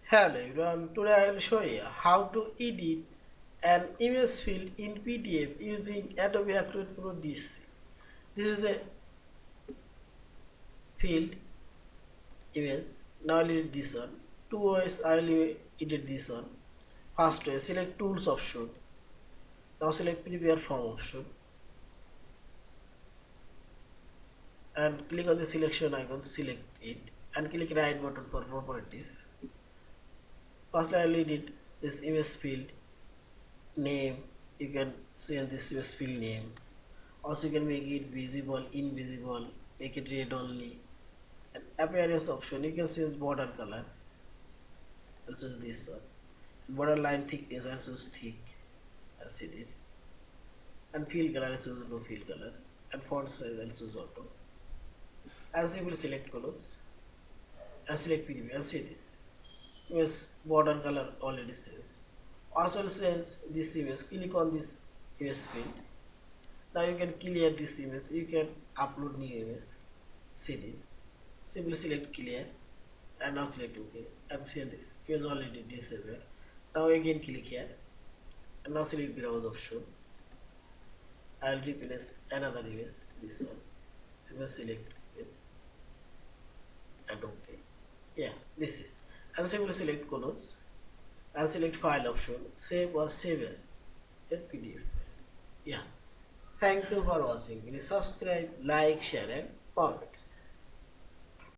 Hello everyone, today I will show you how to edit an image field in PDF using Adobe Acrobat Pro DC. This is a field image. Now I will edit this one. Two ways I will edit this one. First way, select tools option. Now select prepare form option and click on the selection icon, select it and click right button for properties. First I will edit this image field name. You can change this image field name. Also you can make it visible, invisible, make it red only. And appearance option, you can change border color. I'll choose this one. And border line thickness, I'll choose thick. I'll see this. And fill color, I'll choose no fill color. And font size, I'll choose auto. As you will select colors and select preview and see this. Image border color already says. Also I'll change this image, click on this image field. Now you can clear this image, you can upload new image. See this. Simply select clear and now select OK and see this. Image already disabled. Now again click here and now select browse option. I will replace another image, this one. Simply select it and OK. Yeah, this is. And simply select colors and select file option, save or save as a PDF. Yeah. Thank you for watching. Please subscribe, like, share and comments.